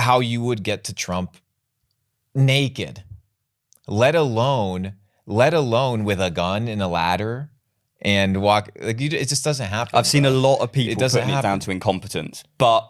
how you would get to Trump naked, let alone with a gun and a ladder and walk. Like it just doesn't happen. I've seen a lot of people putting it happen. down to incompetence, but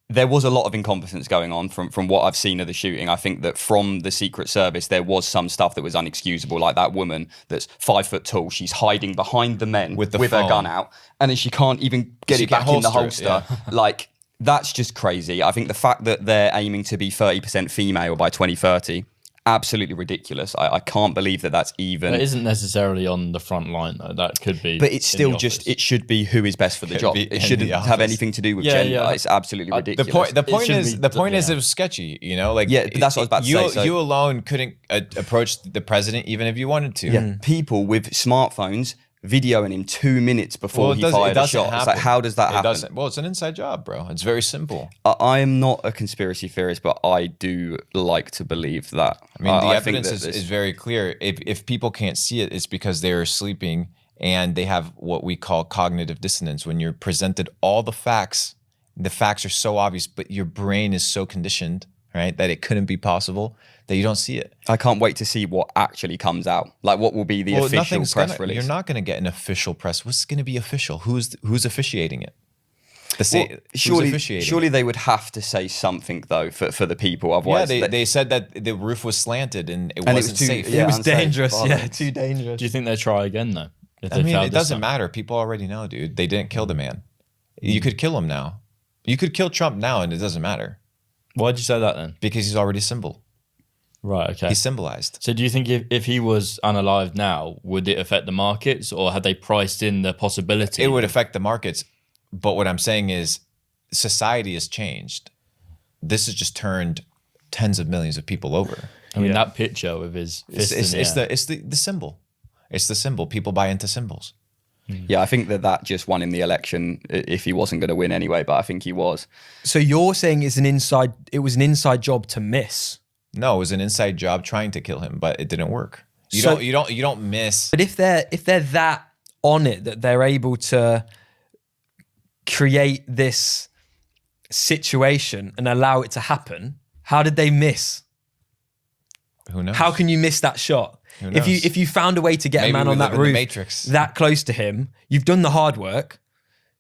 there was a lot of incompetence going on from what I've seen of the shooting. I think that from the Secret Service, there was some stuff that was unexcusable, like that woman that's 5 foot tall. She's hiding behind the men with her gun out, and then she can't even get it back in the holster. Like, that's just crazy. I think the fact that they're aiming to be 30% female by 2030, absolutely ridiculous. I can't believe that that's even... That isn't necessarily on the front line, though. That could be... But it's still just... It should be who is best for the job. It shouldn't have anything to do with gender. Yeah. It's absolutely ridiculous. The point is it was sketchy, you know? Like, yeah, that's what I was about to say. You alone couldn't approach the president even if you wanted to. Yeah, people with smartphones videoing him 2 minutes before he fired a shot. It's like, how does that happen? Well, it's an inside job, bro. It's very simple. I am not a conspiracy theorist, but I do like to believe that. I mean, the evidence is very clear. If people can't see it, it's because they're sleeping and they have what we call cognitive dissonance. When you're presented all the facts are so obvious, but your brain is so conditioned, right, that it couldn't be possible, that you don't see it. I can't wait to see what actually comes out. Like, what will be the official press release? You're not going to get an official press. What's going to be official? Who's officiating it? Surely they would have to say something, though, for the people. Otherwise, they said that the roof was slanted and it wasn't safe. It was dangerous. Yeah, too dangerous. Do you think they'll try again, though? I mean, it doesn't matter. People already know, dude. They didn't kill the man. You could kill him now. You could kill Trump now and it doesn't matter. Why'd you say that then? Because he's already symbol. Right, okay. He's symbolized. So do you think if he was unalive now, would it affect the markets, or had they priced in the possibility? It would affect the markets. But what I'm saying is society has changed. This has just turned tens of millions of people over. I mean, that picture with his fist it's the symbol. It's the symbol. People buy into symbols. Yeah, I think that just won him the election if he wasn't going to win anyway, but I think he was. So you're saying it was an inside job to miss? No, it was an inside job trying to kill him, but it didn't work. You don't miss. But if they're that on it that they're able to create this situation and allow it to happen, how did they miss? Who knows? How can you miss that shot? If you found a way to get a man on that roof that close to him, you've done the hard work.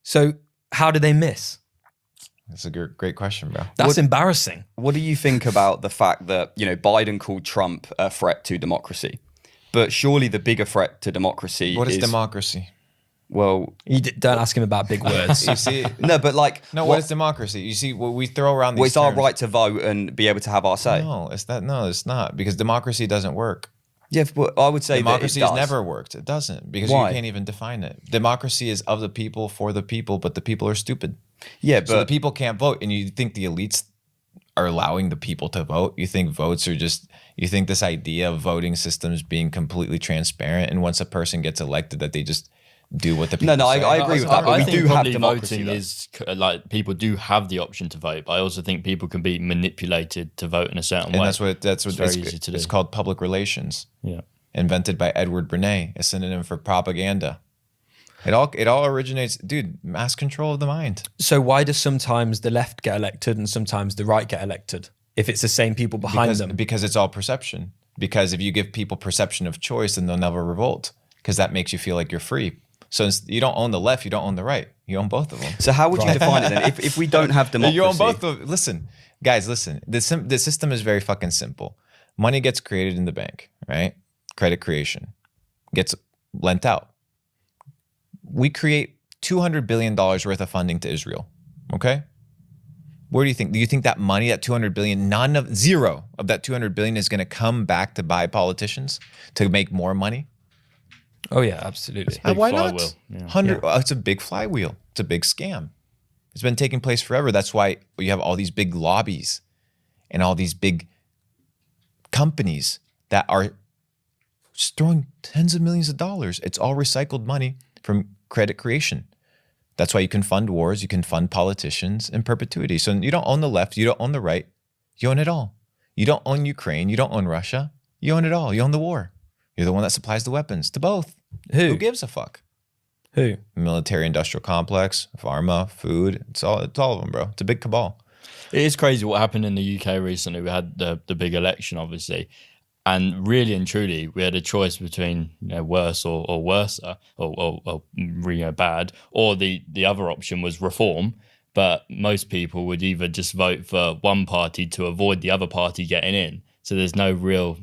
So how did they miss? That's a great question, bro. That's embarrassing. What do you think about the fact that, Biden called Trump a threat to democracy? But surely the bigger threat to democracy What is democracy? Well, don't ask him about big words. You see, what is democracy? You see, we throw around these it's terms. our right to vote and be able to have our say. No, it's not, because democracy doesn't work. Yeah, but I would say democracy has never worked. It doesn't, because you can't even define it. Democracy is of the people, for the people, but the people are stupid. Yeah, but so the people can't vote, and you think the elites are allowing the people to vote? You think votes are you think this idea of voting systems being completely transparent, and once a person gets elected that they just do what the people say? I agree with that, but we do have democracy. Voting is like, people do have the option to vote, but I also think people can be manipulated to vote in a certain way. And that's what very easy to do. It's called public relations. Yeah. Invented by Edward Bernays, a synonym for propaganda. It all originates, dude, mass control of the mind. So why does sometimes the left get elected and sometimes the right get elected? If it's the same people behind them? Because it's all perception. Because if you give people perception of choice, then they'll never revolt, because that makes you feel like you're free. So you don't own the left, you don't own the right. You own both of them. So how would you define it then? If we don't have democracy? You own both of them. Listen, guys, listen. The system is very fucking simple. Money gets created in the bank, right? Credit creation gets lent out. We create $200 billion worth of funding to Israel, okay? Where do you think? Do you think that money, that $200 billion, zero of that $200 billion is going to come back to buy politicians to make more money? Oh yeah, absolutely. Why not? Yeah. It's a big flywheel. It's a big scam. It's been taking place forever. That's why you have all these big lobbies and all these big companies that are just throwing tens of millions of dollars. It's all recycled money from credit creation. That's why you can fund wars, you can fund politicians in perpetuity. So you don't own the left, you don't own the right, you own it all. You don't own Ukraine, you don't own Russia, you own it all. You own the war. You're the one that supplies the weapons to both. Who gives a fuck? Who? Military industrial complex, pharma, food, it's all of them, bro. It's a big cabal. It is crazy what happened in the UK recently. We had the big election, obviously, and really and truly, we had a choice between worse or worse, or bad, or the other option was reform. But most people would either just vote for one party to avoid the other party getting in. So there's no real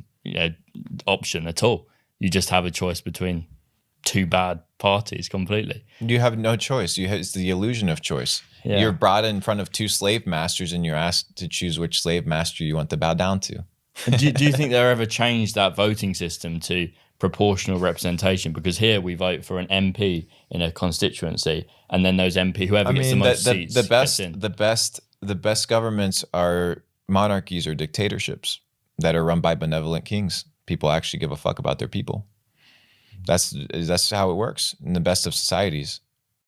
option at all. You just have a choice between two bad parties completely. You have no choice. It's the illusion of choice. Yeah. You're brought in front of two slave masters and you're asked to choose which slave master you want to bow down to. Do you think they'll ever change that voting system to proportional representation? Because here we vote for an MP in a constituency, and then those MP, whoever gets the most seats, gets in. The best governments are monarchies or dictatorships that are run by benevolent kings. People actually give a fuck about their people. That's how it works in the best of societies.